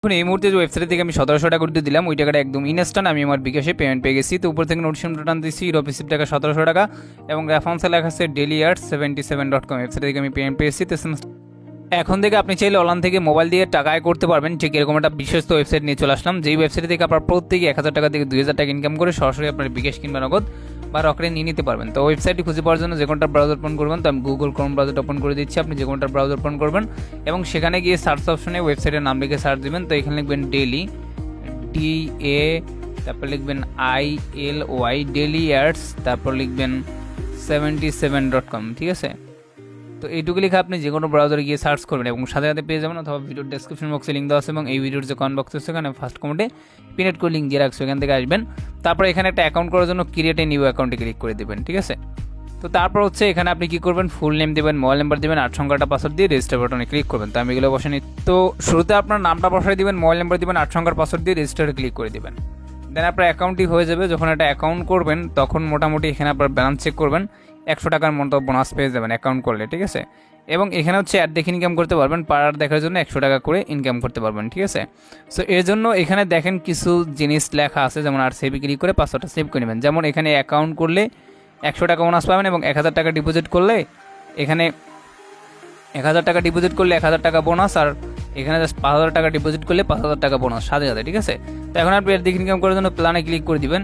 এখন এই মুহূর্তে যে ওয়েবসাইট থেকে আমি 1700 টাকা করে দিলাম, ওই টাকাটা একদম ইনস্ট্যান্ট আমি আমার বিকাশে পেমেন্ট পেয়ে গেছি। তো উপর থেকে নোটিফিকেশন টান দিচ্ছি, রিসিভ টাকা 1700 টাকা এবং রেফারেন্সে লেখা আছে dailyads77.com, ওয়েবসাইট থেকে আমি পেমেন্ট পেয়েছি। তো এখন থেকে আপনি চাইলে অনলাইন থেকে মোবাইল দিয়ে টাকা আয় করতে পারবেন। ঠিক এরকম একটা বিশ্বস্ত ওয়েবসাইট নিয়ে চলে আসলাম, যেই ওয়েবসাইট থেকে আপনার প্রত্যেকে 1000 টাকা থেকে 2000 টাকা ইনকাম করে সরাসরি আপনার বিকাশ কিংবা নগদ বা রকেটে নিয়ে নিতে পারবেন। তো ওয়েবসাইটটি খুঁজে পাওয়ার জন্য যে কোনটা ব্রাউজার ওপেন করবেন, তো আমি গুগল ক্রোম ব্রাউজার ওপেন করে দিচ্ছি, আপনি যে কোনটা ব্রাউজার ওপেন করবেন এবং সেখানে গিয়ে সার্চ অপশনে ওয়েবসাইটের নাম লিখে সার্চ দিবেন। তো এখানে লিখবেন ডেইলি, DA, তারপর লিখবেন ILY, dailyads, তারপর লিখবেন 77.com। ঠিক আছে, তো এইটুকু লিখে আপনি যে কোনো ব্রাউজারে গিয়ে সার্চ করবেন এবং সাথে সাথে পেয়ে যাবেন, অথবা ভিডিওর ডেসক্রিপশন বক্সে লিঙ্ক দেওয়া আছে এবং এই ভিডিওর যে কমেন্ট বক্স আছে সেখানে ফার্স্ট কমেন্টে পিনেট করে লিঙ্ক দিয়ে রাখছো, এখান থেকে আসবেন। তারপর এখানে একটা অ্যাকাউন্ট করার জন্য ক্রিয়েট এ নিউ অ্যাকাউন্টে ক্লিক করে দেবেন। ঠিক আছে, তো তারপর হচ্ছে এখানে আপনি কি করবেন, ফুল নেম দেবেন, মোবাইল নাম্বার দেবেন, 8 সংখ্যাটা পাসওয়ার্ড দিয়ে রেজিস্টার বাটনে ক্লিক করবেন। তো আমি এগুলো বসে নিই। তো শুরুতে আপনার নামটা বসাই দিবেন, মোবাইল নাম্বার দিবেন, 8 সংখ্যার পাসওয়ার্ড দিয়ে রেজিস্টারে ক্লিক করে দেবেন। দেন আপনার অ্যাকাউন্টটি হয়ে যাবে। যখন একটা অ্যাকাউন্ট করবেন তখন মোটামুটি এখানে আপনার ব্যালেন্স চেক করবেন, 100 টাকার মতো বোনাস পেয়ে যাবেন অ্যাকাউন্ট করলে। ঠিক আছে, এবং এখানে হচ্ছে অ্যাড দেখে ইনকাম করতে পারবেন, পার অ্যাড দেখার জন্য 100 টাকা করে ইনকাম করতে পারবেন। ঠিক আছে, সো এর জন্য এখানে দেখেন কিছু জিনিস লেখা আছে, যেমন আর সেভে ক্লিক করে পাসওয়ার্ডটা সেভ করে নেবেন। যেমন এখানে অ্যাকাউন্ট করলে 100 টাকা বোনাস পাবেন এবং 1000 টাকা ডিপোজিট করলে এখানে 1000 টাকা ডিপোজিট করলে 1000 টাকা বোনাস, আর এখানে জাস্ট 5000 টাকা ডিপোজিট করলে 5000 টাকা বোনাস সাথে সাথে। ঠিক আছে, তো এখন আপনি এর দিকে ইনকাম করার জন্য প্ল্যানে ক্লিক করে দিবেন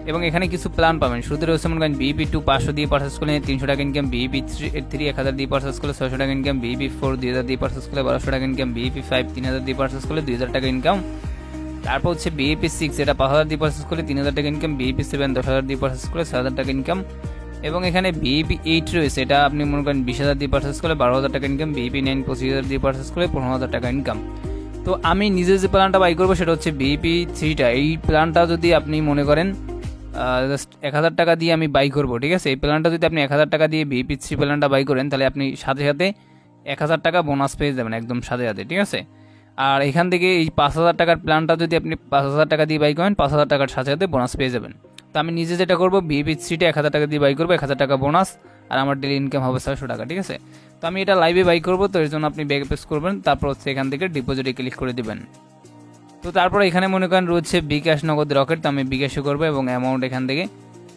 এবং এখানে কিছু প্ল্যান পাবেন। শুরুতে রয়েছে মনে করেন BEP2 500 দিয়ে পারচেস করলে 300 টাকা ইনকাম, BEP3 1000 দিয়ে পারচেস করলে 600 টাকা ইনকাম, BEP4 2000 দিয়ে পারচেস করলে 1200 টাকা ইনকাম, BEP5 3000 দিয়ে পারচেস করলে 2000 টাকা ইনকাম। তারপর হচ্ছে BEP6, এটা 5000 দিয়ে পারচেস করলে 3000 টাকা ইনকাম, BEP7 10000 দিয়ে পারচেস করলে 6000 টাকা ইনকাম এবং এখানে BEP8 রয়েছে, এটা আপনি মনে করেন 20000 দিয়ে পারচেস করলে 12000 টাকা ইনকাম, BEP9 25000 দিয়ে পারচেস করলে 15000 টাকা ইনকাম। তো আমি নিজে যে প্ল্যানটা বাই করবো সেটা হচ্ছে BEP3টা। এই প্ল্যানটা যদি আপনি মনে করেন জাস্ট 1000 টাকা দিয়ে আমি বাই করবো, ঠিক আছে, এই প্ল্যানটা যদি আপনি 1000 টাকা দিয়ে BEP3 প্ল্যানটা বাই করেন তাহলে আপনি সাথে সাথে 1000 টাকা বোনাস পেয়ে যাবেন একদম সাথে সাথে। ঠিক আছে, আর এখান থেকে এই 5000 টাকার প্ল্যানটা যদি আপনি 5000 টাকা দিয়ে বাই করেন 5000 টাকার সাথে সাথে বোনাস পেয়ে যাবেন। তো আমি নিজে যেটা করবো, BEP3টা 1000 টাকা দিয়ে বাই করবো, 1000 টাকা বোনাস, আর আমার ডেলি ইনকাম হবে 600 টাকা। ঠিক আছে, তো আমি এটা লাইভে বাই করবো, তো এর জন্য আপনি ব্যাক পেস করবেন, তারপর হচ্ছে এখান থেকে ডিপোজিটে ক্লিক করে দিবেন। তো তারপর এখানে মনে করেন রয়েছে বিকাশ নগদ রকেট, তো আমি বিকাশে করবো এবং অ্যামাউন্ট এখান থেকে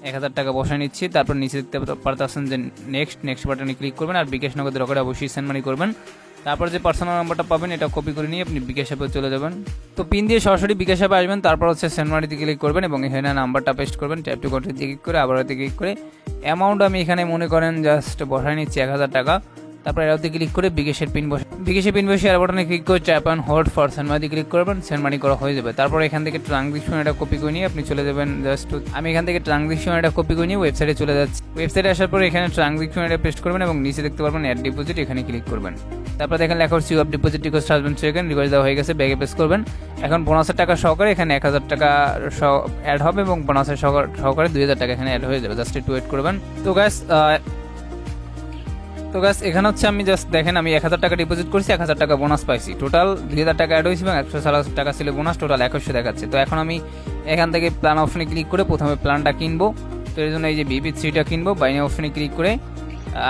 1000 টাকা বসায় নিচ্ছি। তারপর নিচে দেখতে পারতেছেন যে নেক্সট বাটনে ক্লিক করবেন আর বিকাশ নগদ রকেট অবশ্যই সেন্ড মানি করবেন। তারপর যে পার্সোনাল নাম্বারটা পাবেন এটা কপি করে নিয়ে আপনি বিকাশ অ্যাপে চলে যাবেন। তো পিন দিয়ে সরাসরি বিকাশ অ্যাপে আসবেন, তারপর হচ্ছে সেন্ড মানিতে ক্লিক করবেন এবং এখানে নাম্বারটা পেস্ট করবেন, ট্যাপ টু কন্ট্রি ক্লিক করে আবার ওতে ক্লিক করে অ্যামাউন্ট আমি এখানে মনে করেন জাস্ট বসায় নিচ্ছি 1000 টাকা। তারপর এরাতে ক্লিক করে বিকাশের পিন বসে আর বাটনে ক্লিক করে tap and hold for send money click করবেন, সেন্ড মানি করা হয়ে যাবে। তারপর এখান থেকে ট্রানজেকশন এটা কপি করে নিয়ে আপনি চলে যাবেন। জাস্ট আমি এখান থেকে ট্রানজেকশন এটা কপি করে নিয়ে ওয়েবসাইটে চলে যাচ্ছি। ওয়েবসাইটে আসার পর এখানে ট্রানজেকশন এটা পেস্ট করবেন এবং নিচে দেখতে পারবেন অ্যাড ডিপোজিট, এখানে ক্লিক করবেন। তারপর দেখেন লেখা হচ্ছে অফ ডিপোজিট রিকোয়েস্ট আসবেন, সেখানে রিকোয়েস্ট দেওয়া হয়ে গেছে, ব্যাগে পেস্ট করবেন। এখন বোনাসের টাকা সহকারে এখানে 1000 টাকা অ্যাড হবে এবং বোনাসের সহকারে 2000 টাকা এখানে অ্যাড হয়ে যাবে। জাস্ট একটু ওয়েট করবেন। তো গাছ এখানে হচ্ছে আমি জাস্ট দেখেন আমি 1000 টাকা ডিপোজিট করছি, 1000 টাকা বোনাস পাইছি, টোটাল 2000 টাকা অ্যাড হয়েছে এবং 100 টাকা ছিল বোনাস, টোটাল 2100 দেখাচ্ছে। তো এখন আমি এখান থেকে প্ল্যান অপশনে ক্লিক করে প্রথমে প্ল্যানটা কিনবো। তো এর জন্য এই যে BEP3টা কিনবো, বাইনাও অপশনে ক্লিক করে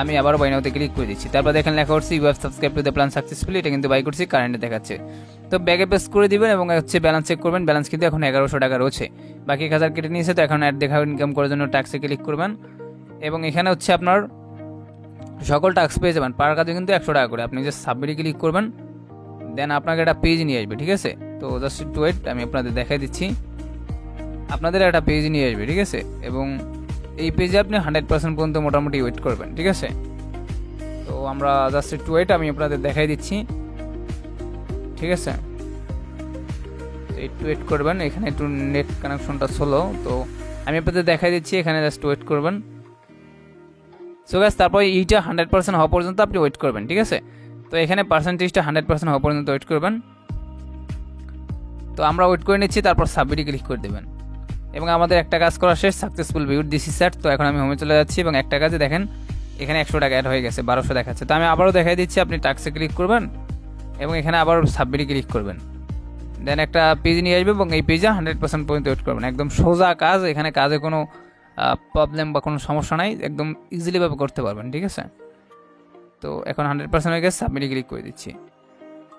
আমি আবারও বাইনাওতে ক্লিক করে দিচ্ছি। তারপর দেখেন লেখা হচ্ছে you have subscribed to the plan successfully, এটা কিন্তু বাই করছি, কারেন্টে দেখাচ্ছে। তো ব্যাগে পেস্ট করে দিবেন এবং হচ্ছে ব্যালেন্স চেক করবেন, ব্যালেন্স কিন্তু এখন 1100 টাকা রয়েছে, বাকি 1000 কেটে নিয়েছে। তো এখন অ্যাড দেখা ইনকাম করার জন্য ট্যাক্সে ক্লিক করবেন এবং এখানে হচ্ছে আপনার সকল টাস্ক পেয়ে যাবেন, পার কাজে কিন্তু 100 টাকা করে। আপনি যে সাবমিটে ক্লিক করবেন, দেন আপনাকে একটা পেজ নিয়ে আসবে। ঠিক আছে, তো জাস্ট একটু ওয়েট, আমি আপনাদের দেখাই দিচ্ছি। আপনাদের একটা পেজ নিয়ে আসবে, ঠিক আছে, এবং এই পেজে আপনি 100% পর্যন্ত মোটামুটি ওয়েট করবেন। ঠিক আছে, তো আমরা জাস্ট একটু ওয়েট, আমি আপনাদের দেখাই দিচ্ছি। ঠিক আছে, একটু ওয়েট করবেন, এখানে একটু নেট কানেকশনটা স্লো, তো আমি আপনাদের দেখাই দিচ্ছি, এখানে জাস্ট ওয়েট করবেন। সো গাইস তারপর এইটা 100% হওয়া পর্যন্ত আপনি ওয়েট করবেন। ঠিক আছে, তো এখানে পার্সেন্টেজটা 100% হওয়া পর্যন্ত ওয়েট করবেন। তো আমরা ওয়েট করে নিচ্ছি, তারপর সাবমিটে ক্লিক করে দেবেন এবং আমাদের একটা কাজ করা শেষ, successful viewed this is set. তো এখন আমি হোমে চলে যাচ্ছি এবং একটা কাজে দেখেন এখানে 100 টাকা অ্যাড হয়ে গেছে, 1200 দেখাচ্ছে। তো আমি আবারও দেখাই দিচ্ছি, আপনি টাস্কে ক্লিক করবেন এবং এখানে আবার সাবমিটে ক্লিক করবেন, দেন একটা পেজ নিয়ে আসবে এবং এই পেজে 100% পর্যন্ত ওয়েট করবেন। একদম সোজা কাজ, এখানে কাজে কোনো প্রবলেম বা কোনো সমস্যা নাই, একদম ইজিলিভাবে করতে পারবেন। ঠিক আছে, তো এখন 100% হয়ে গেছে, সাবমিটে ক্লিক করে দিচ্ছি।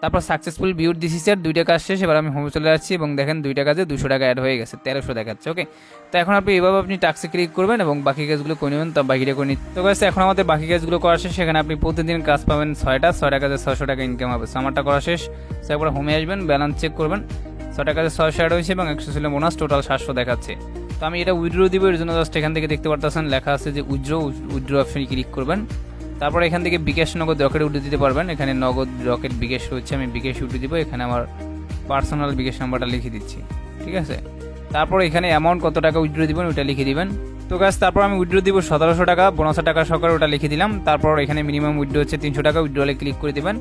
তারপর সাকসেসফুল ভিউড দিছি স্যার, 2টা কাজ শেষ। এবার আমি হোমে চলে যাচ্ছি এবং দেখেন 2টা কাজে 200 টাকা অ্যাড হয়ে গেছে, 1300 দেখাচ্ছে। ওকে, তো এখন এভাবে আপনি টাস্কে ক্লিক করবেন এবং বাকি কাজগুলো করে নেবেন। তো বাকিটা করে নিচ্ছি। তো গাইস এখন আমাদের বাকি কাজগুলো করা শেষ। সেখানে আপনি প্রতিদিন কাজ পাবেন 6টা কাজে 600 টাকা ইনকাম হবে। সো আমারটা করা শেষ। তো একবার হোমে আসবেন, ব্যালেন্স চেক করবেন, 6টা কাজে 600 অ্যাড হয়েছে এবং 100 ছিল বোনাস, টোটাল 700 দেখাচ্ছে। তো আমি এটা উইথড্র দিব, এর জন্য জাস্ট এখান থেকে দেখতে পারতেছেন লেখা আছে যে উইথড্র অপশনে ক্লিক করবেন। তারপর এখান থেকে বিকাশ নগদ রকেট উঠে দিতে পারবেন। এখানে নগদ রকেট বিকাশ রয়েছে, আমি বিকাশ উঠে দিব। এখানে আমার পার্সোনাল বিকাশ নাম্বারটা লিখে দিচ্ছি, ঠিক আছে। তারপর এখানে অ্যামাউন্ট কত টাকা উইথড্র দিবেন ওটা লিখে দিবেন। তো গাছ তারপর আমি উইথড্র দিব 1700 টাকা, বোনাসের টাকা সরকার ওটা লিখে দিলাম। তারপর এখানে মিনিমাম উইথড্র হচ্ছে 300 টাকা, উইথড্রলে ক্লিক করে দিবেন।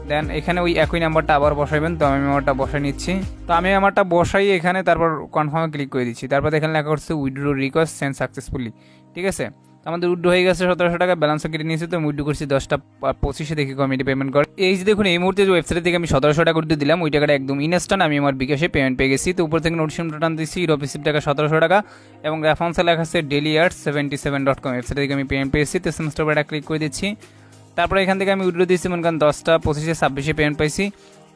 দেন এখানে ওই একই নাম্বারটা আবার বসাইবেন। তো আমি আমারটা বসাই নিচ্ছি। তো আমি আমারটা বসাই এখানে, তারপর কনফার্মে ক্লিক করে দিচ্ছি। তারপর এখানে লেখা করছে উইথড্র রিকোয়েস্ট সেন্ড সাকসেসফুলি, ঠিক আছে। আমাদের উইথড্র হয়ে গেছে 1700 টাকা, ব্যালেন্সও কেটে নিয়েছি। তো উইথড্র করছি 10টা 25 দেখি কমিটি পেমেন্ট করে। এই যে দেখুন, এই মুহূর্তে যে ওয়েবসাইট থেকে আমি 1700 টাকা উইথড্র দিলাম, ওই টাকাটা একদম ইনস্ট্যান্ট আমি আমার বিকাশে পেমেন্ট পেয়ে গেছি। তো উপর থেকে নোটিফিকেশন বাটন দিচ্ছি, ইউরোপ রিসিপ্ট টাকা 1700 টাকা এবং রেফারেন্সে লেখা আছে dailyads77.com, ওয়েবসাইট থেকে আমি পেমেন্ট পেয়েছি। তো সেমিস্টার বাটা ক্লিক করে দিচ্ছি। তারপরে এখান থেকে আমি উইথড্র দিচ্ছি মনে করেন 10টা 25 পেমেন্ট পাইছি,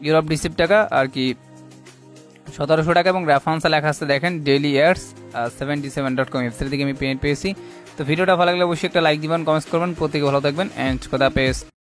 ইউরোপ রিসিপ্ট টাকা আর কি 1700 টাকা এবং রেফারেন্সে লেখা আছে দেখেন dailyads77.com, ওয়েবসাইট থেকে আমি পেমেন্ট পেয়েছি। তো ভিডিওটা ভালো লাগলে অবশ্যই একটা লাইক দিবেন, কমেন্টস করবেন, প্রত্যেকে ভালো থাকবেন এন্ড খোদা হাফেজ।